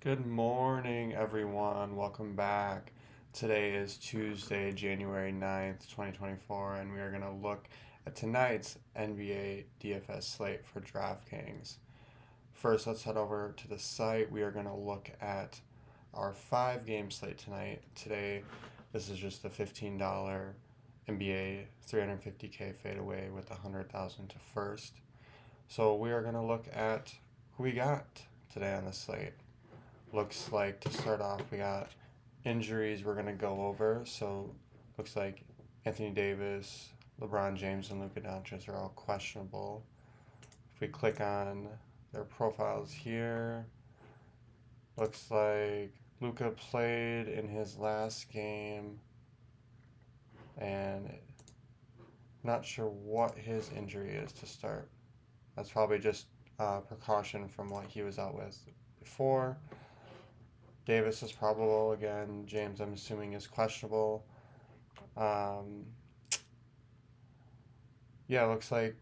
Good morning, everyone. Welcome back. Today is Tuesday, January 9th, 2024, and we are going to look at tonight's NBA DFS slate for DraftKings. First, let's head over to the site. We are going to look at our 5 game slate tonight. Today, this is just a $15 NBA 350K fadeaway with 100,000 to first. So we are going to look at who we got today on the slate. Looks like to start off, we got injuries we're going to go over. So, looks like Anthony Davis, LeBron James, and Luka Doncic are all questionable. If we click on their profiles here, looks like Luka played in his last game, and not sure what his injury is to start. That's probably just precaution from what he was out with before. Davis is probable again. James, I'm assuming, is questionable. Yeah, looks like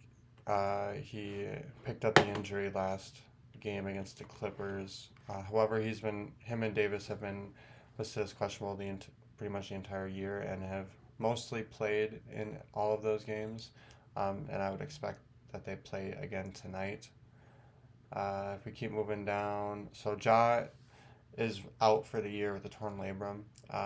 he picked up the injury last game against the Clippers. However, him and Davis have been listed as questionable pretty much the entire year and have mostly played in all of those games. And I would expect that they play again tonight. If we keep moving down, so Ja is out for the year with a torn labrum.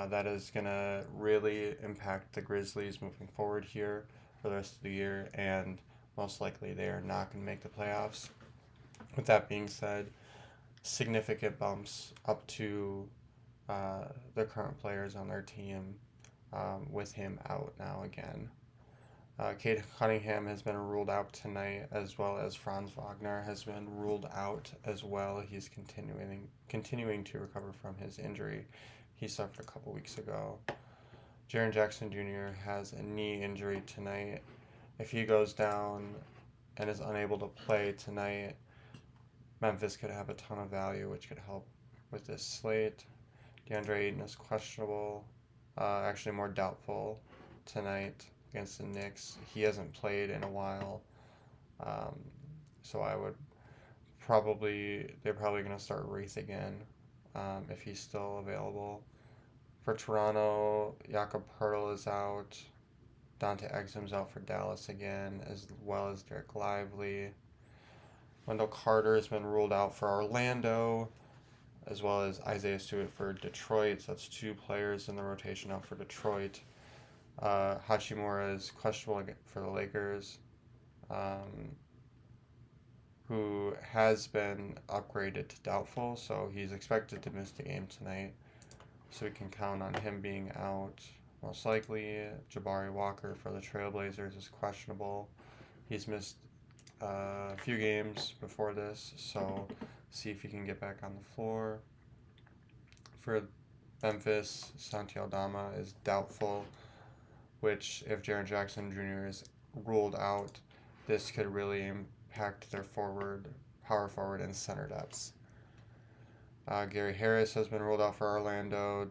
That is going to really impact the Grizzlies moving forward here for the rest of the year, and most likely they are not going to make the playoffs. With that being said, significant bumps up to the current players on their team with him out now again. Cade Cunningham has been ruled out tonight, as well as Franz Wagner has been ruled out as well. He's continuing to recover from his injury he suffered a couple weeks ago. Jaren Jackson Jr. has a knee injury tonight. If he goes down and is unable to play tonight, Memphis could have a ton of value, which could help with this slate. DeAndre Ayton is questionable, actually more doubtful tonight against the Knicks. He hasn't played in a while, so they're probably going to start Wraith again if he's still available. For Toronto, Jakob Poeltl is out. Dante Exum's out for Dallas again, as well as Derek Lively. Wendell Carter has been ruled out for Orlando, as well as Isaiah Stewart for Detroit. So that's 2 players in the rotation out for Detroit. Hachimura is questionable for the Lakers, who has been upgraded to doubtful, so he's expected to miss the game tonight. So we can count on him being out. Most likely, Jabari Walker for the Trailblazers is questionable. He's missed a few games before this, so see if he can get back on the floor. For Memphis, Santi Aldama is doubtful, which if Jaren Jackson Jr. is ruled out, this could really impact their power forward, and center depths. Gary Harris has been ruled out for Orlando.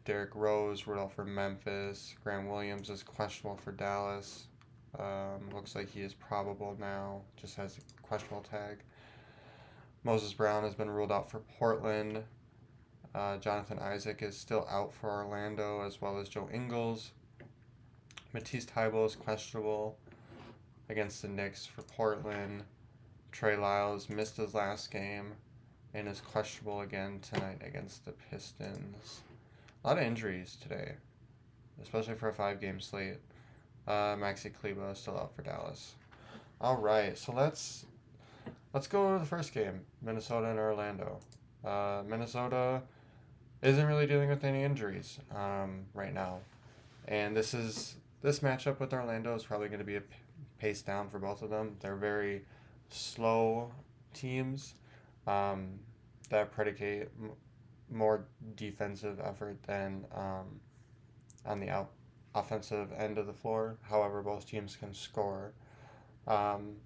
Derrick Rose ruled out for Memphis. Grant Williams is questionable for Dallas. Looks like he is probable now, just has a questionable tag. Moses Brown has been ruled out for Portland. Jonathan Isaac is still out for Orlando, as well as Joe Ingles. Matisse Thybulle is questionable against the Knicks for Portland. Trey Lyles missed his last game and is questionable again tonight against the Pistons. A lot of injuries today, especially for a 5-game slate. Maxi Kleber is still out for Dallas. All right, so let's go to the first game, Minnesota and Orlando. Minnesota isn't really dealing with any injuries right now, and this matchup with Orlando is probably going to be a pace down for both of them. They're very slow teams that predicate more defensive effort than on the offensive end of the floor. However, both teams can score. Towns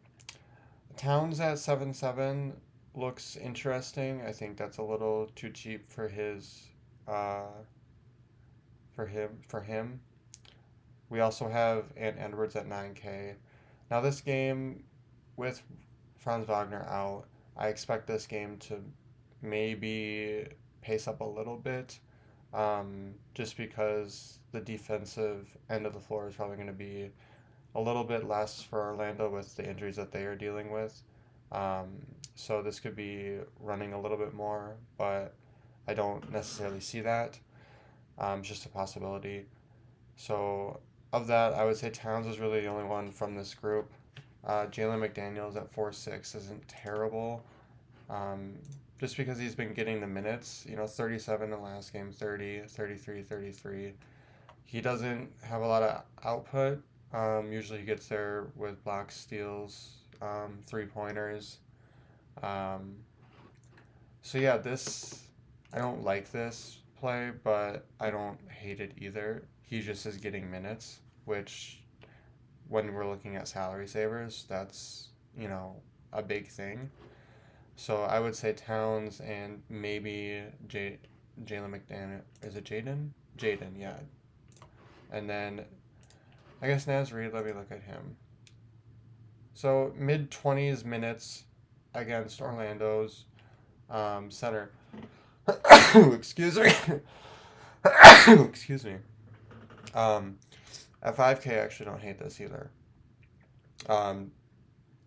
at 7-7 looks interesting. I think that's a little too cheap for him. We also have Ant Edwards at 9K. Now this game with Franz Wagner out, I expect this game to maybe pace up a little bit, just because the defensive end of the floor is probably going to be a little bit less for Orlando with the injuries that they are dealing with. Um, so this could be running a little bit more, but I don't necessarily see that. It's just a possibility. So of that, I would say Towns is really the only one from this group. Jalen McDaniels at 4-6 isn't terrible, um, just because he's been getting the minutes. 37 in the last game, 30, 33, 33. He doesn't have a lot of output. Usually he gets there with blocks, steals, three-pointers. Um, so yeah, I don't like this play, but I don't hate it either. He just is getting minutes, which when we're looking at salary savers, that's, a big thing. So I would say Towns and maybe Jalen McDaniel. Is it Jaden? Jaden, yeah. And then I guess Naz Reid, let me look at him. So mid 20s minutes against Orlando's center. Excuse me. Excuse me. At 5K, I actually don't hate this either.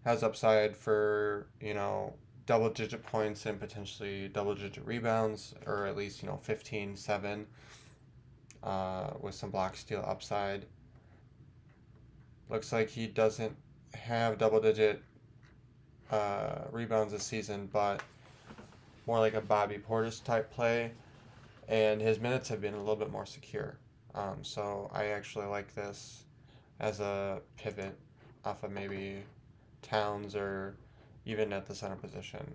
Has upside for, double digit points and potentially double digit rebounds, or at least, 15, 7, with some block steal upside. Looks like he doesn't have double digit rebounds this season, but more like a Bobby Portis type play, and his minutes have been a little bit more secure. So I actually like this as a pivot off of maybe Towns or even at the center position.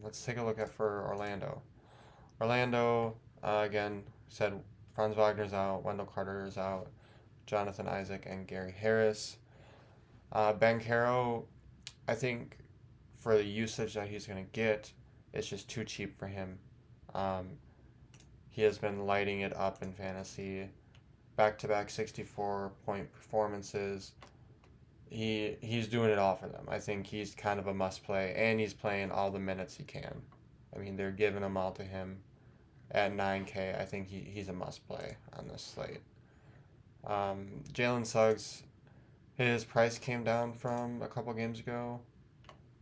Let's take a look at for Orlando. Orlando, again, said Franz Wagner's out, Wendell Carter is out, Jonathan Isaac, and Gary Harris. Banchero, I think for the usage that he's going to get, it's just too cheap for him. He has been lighting it up in fantasy. Back-to-back 64-point performances. He's doing it all for them. I think he's kind of a must-play, and he's playing all the minutes he can. I mean, they're giving them all to him at 9K. I think he's a must-play on this slate. Jalen Suggs, his price came down from a couple games ago,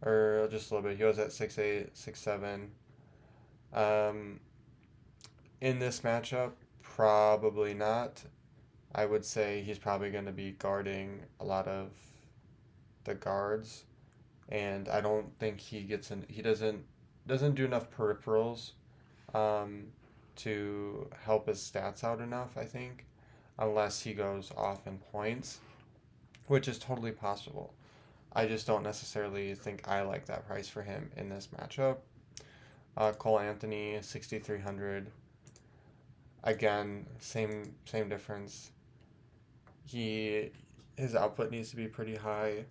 or just a little bit. He was at 6'8", 6'7". In this matchup, probably not. I would say he's probably going to be guarding a lot of the guards, and I don't think he gets in. He doesn't do enough peripherals to help his stats out enough, I think, unless he goes off in points, which is totally possible. I just don't necessarily think I like that price for him in this matchup. Cole Anthony, 6,300. Again, same difference. His output needs to be pretty high.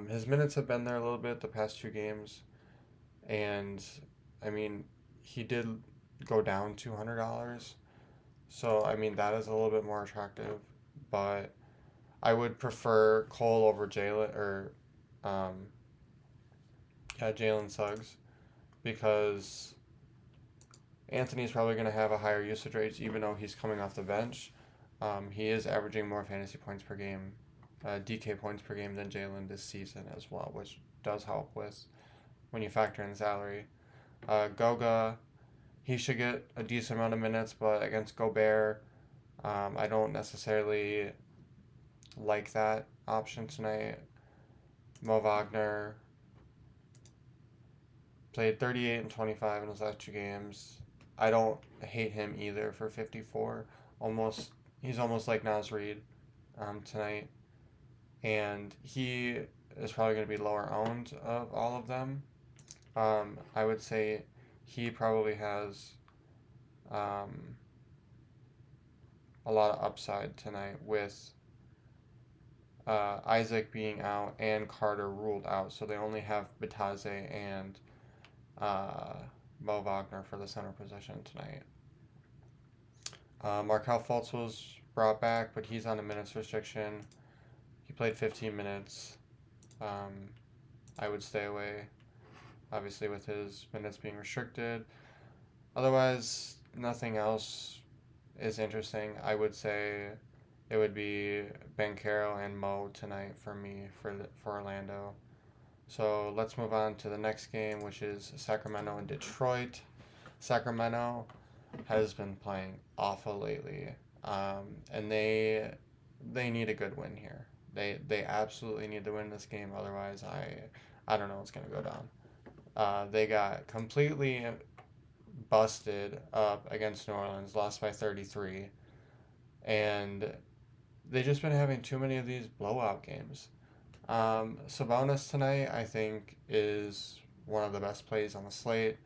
His minutes have been there a little bit the past 2 games, and I mean, he did go down $200. So I mean, that is a little bit more attractive, but I would prefer Cole over Jalen Suggs, because Anthony's probably going to have a higher usage rate even though he's coming off the bench. He is averaging more fantasy points per game, DK points per game than Jalen this season as well, which does help with when you factor in salary. Goga, he should get a decent amount of minutes, but against Gobert, I don't necessarily like that option tonight. Mo Wagner played 38 and 25 in his last 2 games. I don't hate him either for 54. He's almost like Naz Reid tonight. And he is probably going to be lower owned of all of them. I would say he probably has a lot of upside tonight with Isaac being out and Carter ruled out. So they only have Bataze and Mo Wagner for the center position tonight. Markelle Fultz was brought back, but he's on a minutes restriction. He played 15 minutes. I would stay away. obviously with his minutes being restricted. Otherwise, nothing else is interesting. I would say it would be Ben Carroll and Mo tonight for me for Orlando. So let's move on to the next game, which is Sacramento and Detroit. Sacramento has been playing awful lately, and they need a good win here. They absolutely need to win this game. Otherwise, I don't know what's gonna go down. They got completely busted up against New Orleans, lost by 33, and they just been having too many of these blowout games. Sabonis tonight, I think, is one of the best plays on the slate.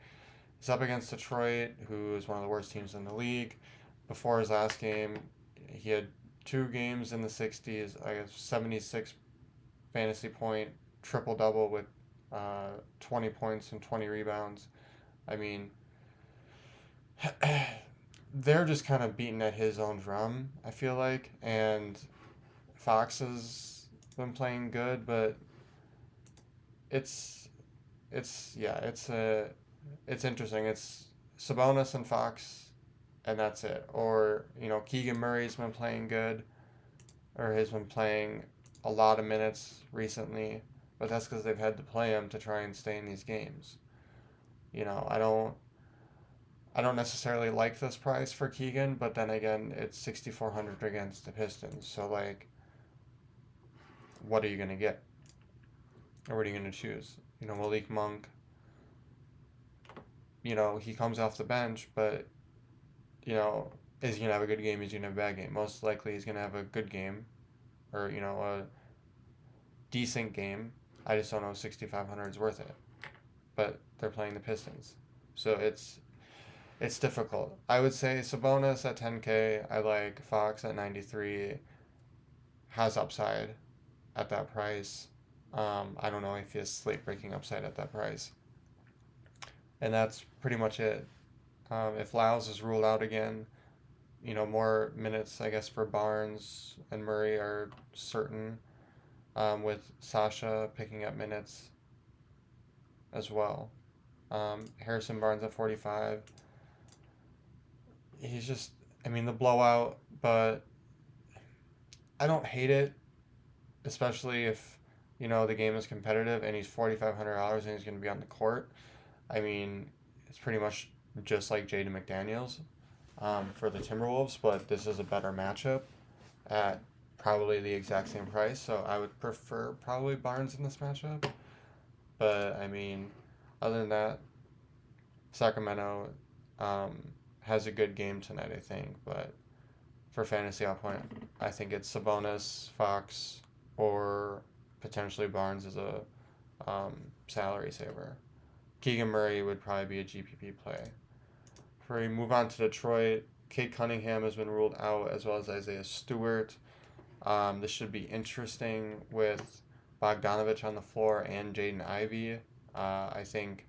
He's up against Detroit, who is one of the worst teams in the league. Before his last game, he had 2 games in the 60s, I guess 76 fantasy point, triple double with 20 points and 20 rebounds. I mean, they're just kind of beating at his own drum, I feel like. And Fox has been playing good, but it's it's interesting. It's Sabonis and Fox, and that's it. Or Keegan Murray's been playing good, or has been playing a lot of minutes recently, but that's because they've had to play him to try and stay in these games. I don't necessarily like this price for Keegan, but then again, it's 6,400 against the Pistons. So like, what are you gonna get, or what are you gonna choose? Malik Monk. He comes off the bench, but is he gonna have a good game? Is he gonna have a bad game? Most likely, he's gonna have a good game, or a decent game. I just don't know if 6,500 is worth it. But they're playing the Pistons, so it's difficult. I would say Sabonis at 10K. I like Fox at 93. Has upside at that price. I don't know if he has slate breaking upside at that price. And that's pretty much it. If Lyles is ruled out again, more minutes, I guess, for Barnes and Murray are certain, with Sasha picking up minutes as well. Harrison Barnes at 45. He's just, the blowout, but I don't hate it, especially if, the game is competitive and he's $4,500 and he's going to be on the court. It's pretty much just like Jaden McDaniels for the Timberwolves, but this is a better matchup at probably the exact same price. So I would prefer probably Barnes in this matchup. But, other than that, Sacramento has a good game tonight, I think. But for fantasy outpoint, I think it's Sabonis, Fox, or potentially Barnes as a salary saver. Keegan Murray would probably be a GPP play. Before we move on to Detroit, Cade Cunningham has been ruled out, as well as Isaiah Stewart. This should be interesting with Bogdanovich on the floor and Jaden Ivey. I think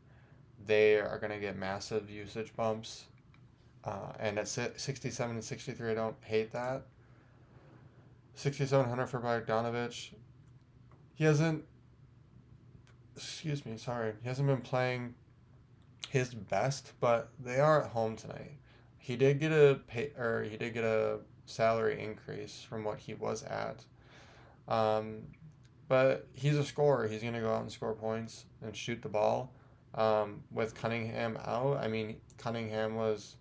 they are going to get massive usage bumps. And at 67 and 63, I don't hate that. 6,700 for Bogdanovich. He hasn't been playing his best, but they are at home tonight. He did get a salary increase from what he was at. But he's a scorer. He's going to go out and score points and shoot the ball. With Cunningham out, Cunningham was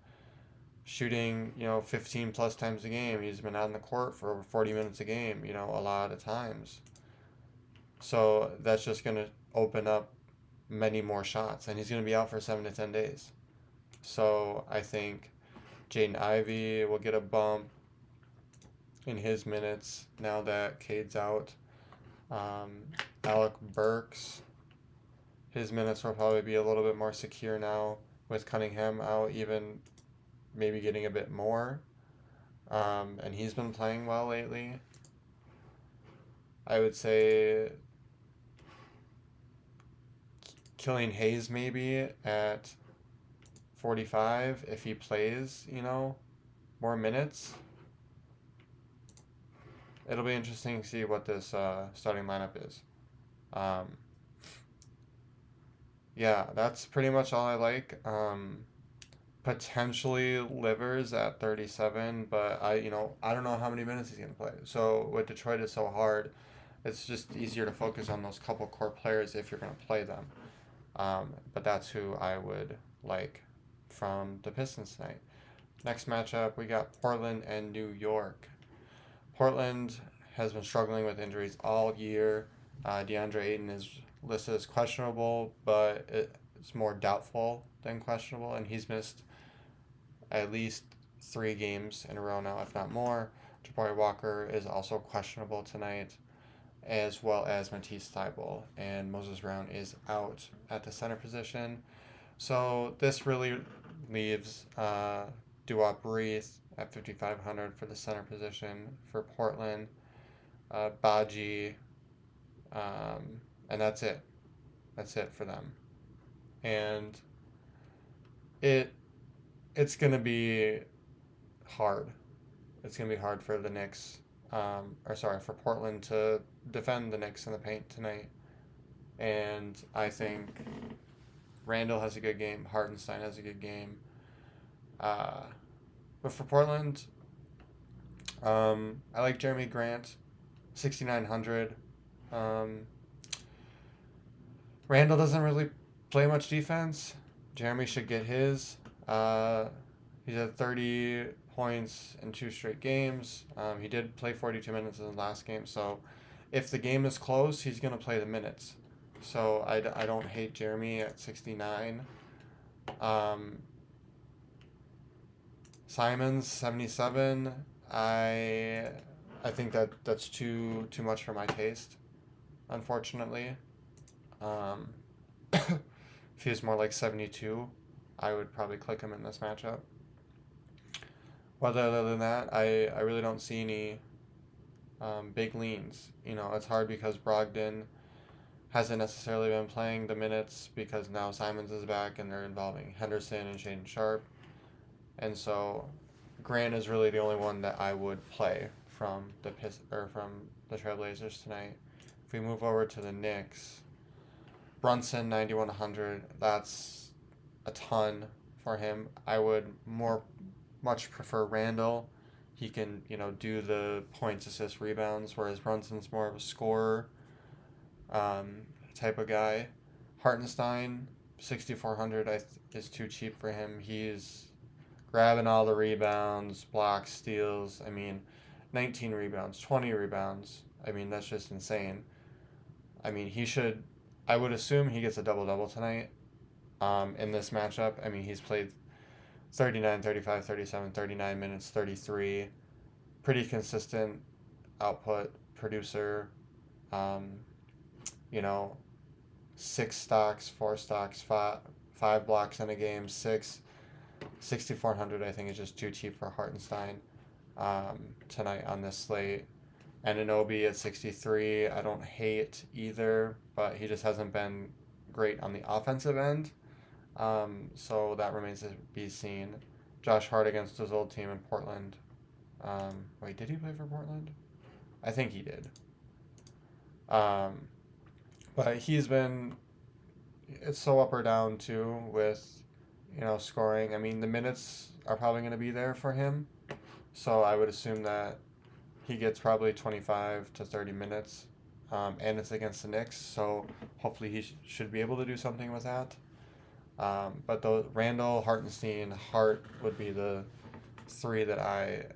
shooting, 15 plus times a game. He's been on the court for over 40 minutes a game, a lot of times. So that's just going to open up many more shots, and he's going to be out for 7 to 10 days. So I think Jaden Ivey will get a bump in his minutes now that Cade's out. Alec Burks, his minutes will probably be a little bit more secure now with Cunningham out, even maybe getting a bit more. And he's been playing well lately. I would say Killian Hayes maybe at 45 if he plays, more minutes. It'll be interesting to see what this starting lineup is. Yeah, that's pretty much all I like. Potentially Livers at 37, but I don't know how many minutes he's gonna play. So with Detroit is so hard, it's just easier to focus on those couple core players if you're gonna play them. But that's who I would like from the Pistons tonight. Next matchup, we got Portland and New York. Portland has been struggling with injuries all year. DeAndre Ayton is listed as questionable, but it's more doubtful than questionable, and he's missed at least 3 games in a row now, if not more. Jabari Walker is also questionable tonight, as well as Matisse Thybulle, and Moses Brown is out at the center position. So this really leaves Duop Reith at 5,500 for the center position for Portland, Baji, and that's it. That's it for them. And it it's gonna be hard. It's gonna be hard for the Knicks, for Portland to defend the Knicks in the paint tonight. And I think Randall has a good game. Hartenstein has a good game. But for Portland, I like Jeremy Grant, 6,900. Randall doesn't really play much defense. Jeremy should get his. He's at 30 points in 2 straight games. He did play 42 minutes in the last game, so if the game is close, he's going to play the minutes. So I don't hate Jeremy at 69. Simons 77. I think that's too much for my taste, unfortunately. If he was more like 72, I would probably click him in this matchup. But other than that, I really don't see any big leans. It's hard because Brogdon hasn't necessarily been playing the minutes because now Simons is back and they're involving Henderson and Shaden Sharp. And so Grant is really the only one that I would play from the Trailblazers tonight. If we move over to the Knicks, Brunson 9,100. That's a ton for him. I would much prefer Randall. He can do the points, assists, rebounds, whereas Brunson's more of a scorer type of guy. Hartenstein 6,400 is too cheap for him. He's grabbing all the rebounds, blocks, steals. 19 rebounds, 20 rebounds. That's just insane. I would assume he gets a double-double tonight in this matchup. He's played 39, 35, 37, 39 minutes, 33. Pretty consistent output producer. 6 stocks, 4 stocks, 5 blocks in a game, 6,400 I think is just too cheap for Hartenstein tonight on this slate. And Anunoby at 63, I don't hate either, but he just hasn't been great on the offensive end. So that remains to be seen. Josh Hart against his old team in Portland. Wait, did he play for Portland? I think he did. But it's so up or down too with, scoring. The minutes are probably going to be there for him. So I would assume that he gets probably 25 to 30 minutes. And it's against the Knicks, so hopefully he should be able to do something with that. But Randall, Hartenstein, Hart would be the 3 that I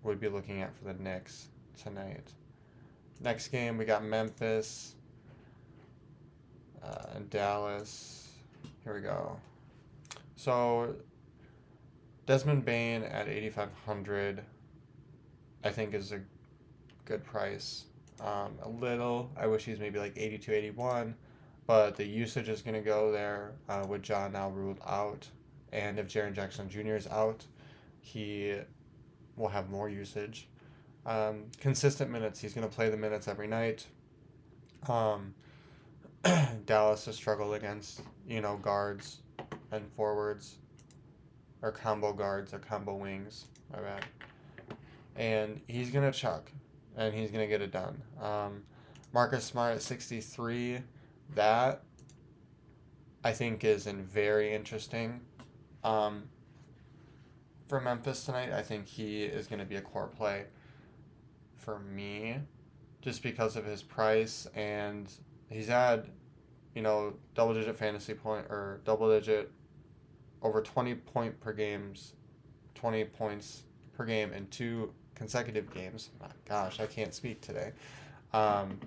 would be looking at for the Knicks tonight. Next game, we got Memphis and Dallas. Here we go. So Desmond Bane at 8,500 I think is a good price. I wish he's maybe like 82, 81, but the usage is going to go there with John now ruled out. And if Jaren Jackson Jr. is out, he will have more usage. Consistent minutes. He's going to play the minutes every night. Dallas has struggled against, guards and forwards, or combo guards or combo wings. My bad. And he's going to chuck, and he's going to get it done. Marcus Smart at 63, that I think is very interesting um, for Memphis tonight. I think he is going to be a core play for me just because of his price, and he's had, double digit fantasy point or double digit over 20 point per games, 20 points per game in 2 consecutive games. My gosh, I can't speak today. Um,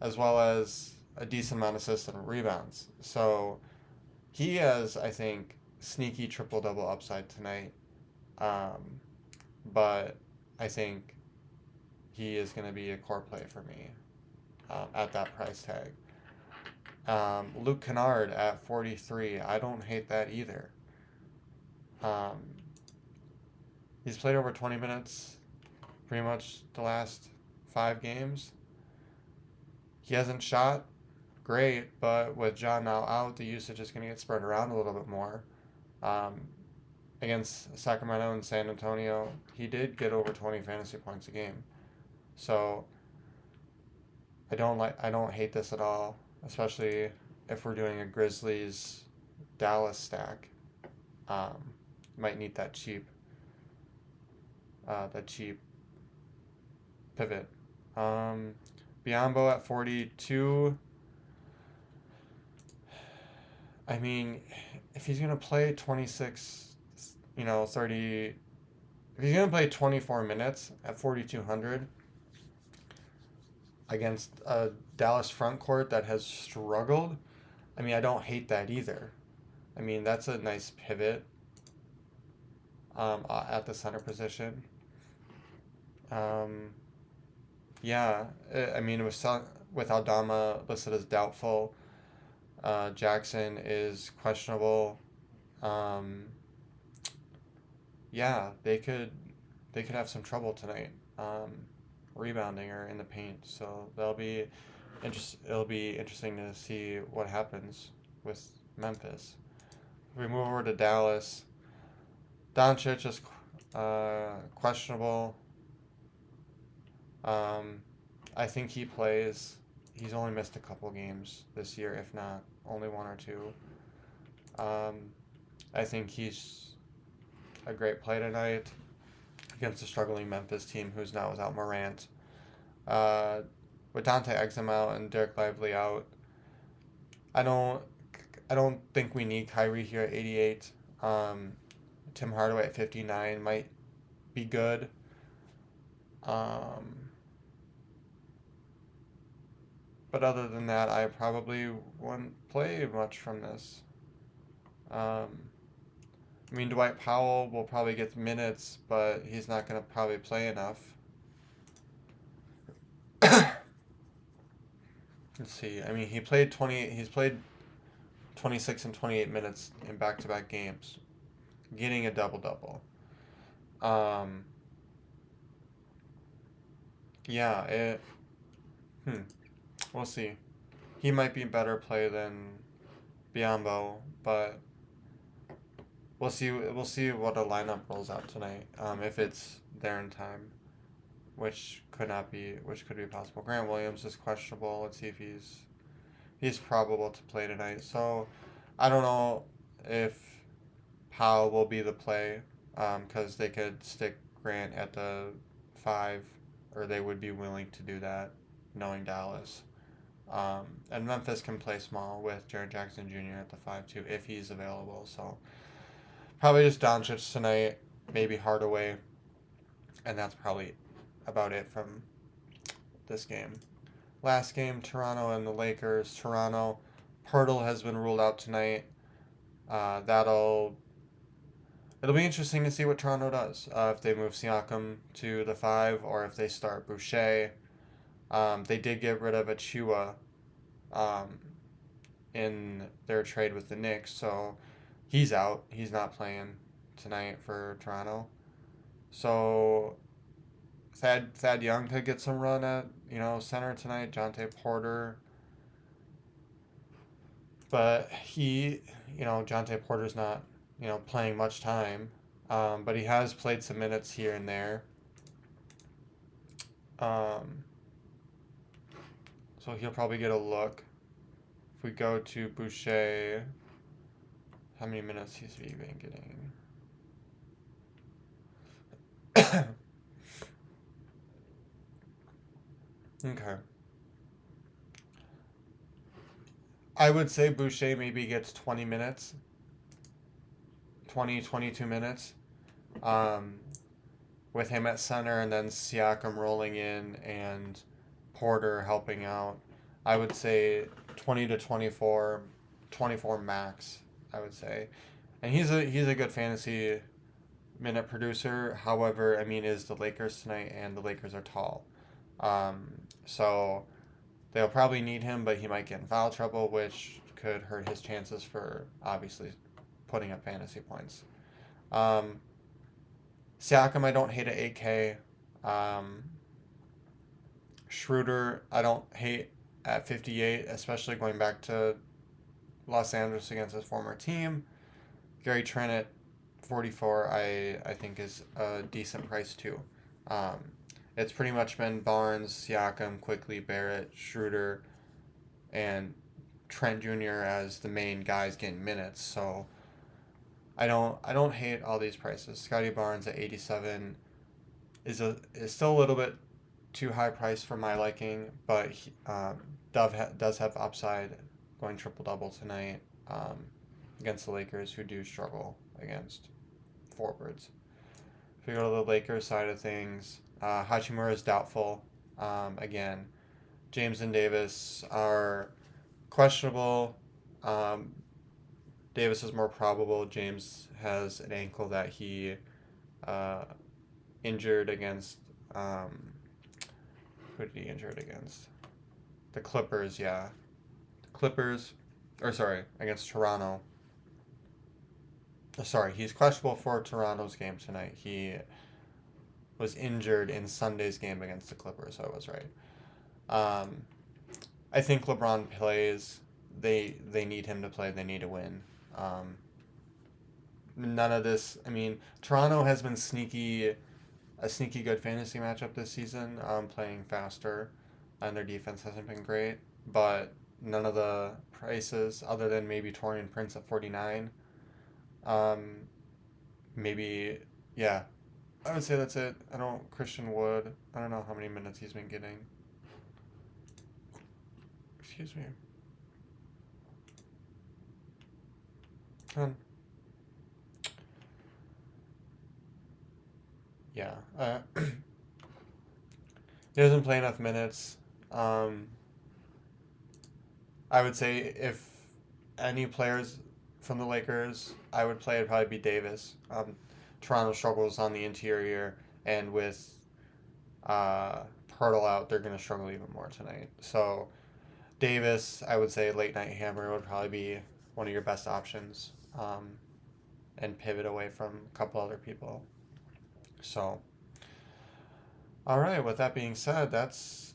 as well as a decent amount of assists and rebounds. So he has, I think, sneaky triple double upside tonight. Um, but I think he is going to be a core play for me at that price tag. Luke Kennard at 43. I don't hate that either. Um, he's played over 20 minutes pretty much the last 5 games. He hasn't shot great, but with John now out, the usage is going to get spread around a little bit more. Against Sacramento and San Antonio, he did get over 20 fantasy points a game. So I don't hate this at all, especially if we're doing a Grizzlies Dallas stack. Might need that cheap pivot. Biombo at 42. I mean, if he's gonna play 26, 30. If he's gonna play 24 minutes at 4,200 against a Dallas front court that has struggled, I mean, I don't hate that either. I mean, that's a nice pivot at the center position. Yeah, I mean, with Aldama listed as doubtful, Jackson is questionable. Yeah, they could have some trouble tonight, rebounding or in the paint. So it'll be interesting to see what happens with Memphis. If we move over to Dallas, Doncic is questionable. I think he plays. He's only missed a couple games this year, if not only 1 or 2. I think he's a great play tonight against a struggling Memphis team who's now without Morant. With Dante Exum out and Derek Lively out, I don't think we need Kyrie here at 88. Tim Hardaway at 59 might be good. But other than that, I probably wouldn't play much from this. I mean, Dwight Powell will probably get minutes, but he's not going to probably play enough. Let's see. I mean, he's played 26 and 28 minutes in back-to-back games, getting a double-double. Yeah, we'll see. He might be a better play than Biombo, but we'll see what a lineup rolls out tonight. If it's there in time, which could be possible. Grant Williams is questionable. Let's see if he's probable to play tonight. So I don't know if Powell will be the play, because they could stick Grant at the 5, or they would be willing to do that, knowing Dallas. And Memphis can play small with Jaren Jackson Jr. at the 5 too, if he's available. So probably just Doncic tonight, maybe Hardaway, and that's probably about it from this game. Last game, Toronto and the Lakers. Toronto, Pirtle has been ruled out tonight. It'll be interesting to see what Toronto does. If they move Siakam to the 5, or if they start Boucher. They did get rid of Achua in their trade with the Knicks, so he's out. He's not playing tonight for Toronto. So Thad Young could get some run at center tonight. Jonte Porter, but Jonte Porter's not playing much time, but he has played some minutes here and there. So he'll probably get a look. If we go to Boucher, how many minutes he's been getting. Okay. I would say Boucher maybe gets 20 minutes. 22 minutes. Um, with him at center and then Siakam rolling in and Porter helping out. I would say 20 to 24, 24 max, I would say. And he's a good fantasy minute producer. However, I mean, is the Lakers tonight, and the Lakers are tall. So they'll probably need him, but he might get in foul trouble, which could hurt his chances for obviously putting up fantasy points. Siakam, I don't hate at 8K. Schroeder, I don't hate at 58, especially going back to Los Angeles against his former team. Gary Trent at 44, I think is a decent price too. It's pretty much been Barnes, Siakam, Quickly, Barrett, Schroeder, and Trent Jr. as the main guys getting minutes. So I don't hate all these prices. Scotty Barnes at 87 is still a little bit too high price for my liking, but does have upside going triple double tonight against the Lakers, who do struggle against forwards. If we go to the Lakers side of things, Hachimura is doubtful. Again, James and Davis are questionable. Davis is more probable. James has an ankle that he injured against. Who did he injure it against? The Clippers, yeah. Against Toronto. Sorry, he's questionable for Toronto's game tonight. He was injured in Sunday's game against the Clippers, so I was right. I think LeBron plays. They need him to play. They need to win. None of this. I mean, Toronto has been a sneaky good fantasy matchup this season. Playing faster, and their defense hasn't been great. But none of the prices, other than maybe Taurean Prince at 49. Maybe, yeah. I would say that's it. Christian Wood, I don't know how many minutes he's been getting. Excuse me. 10. Yeah. He doesn't play enough minutes. I would say if any players from the Lakers I would play, it'd probably be Davis. Toronto struggles on the interior, and with Pirtle out, they're going to struggle even more tonight. So Davis, I would say late night hammer would probably be one of your best options, and pivot away from a couple other people. So, all right, with that being said, that's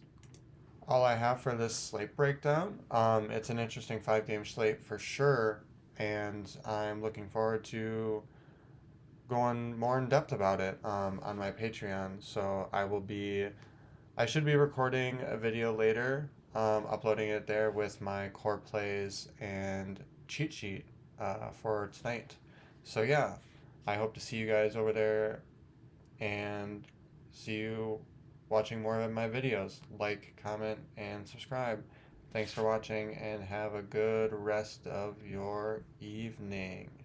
all I have for this slate breakdown. It's an interesting 5-game slate for sure, and I'm looking forward to going more in depth about it on my Patreon. So I should be recording a video later, uploading it there with my core plays and cheat sheet for tonight. So yeah, I hope to see you guys over there and see you watching more of my videos. Like, comment, and subscribe. Thanks for watching, and have a good rest of your evening.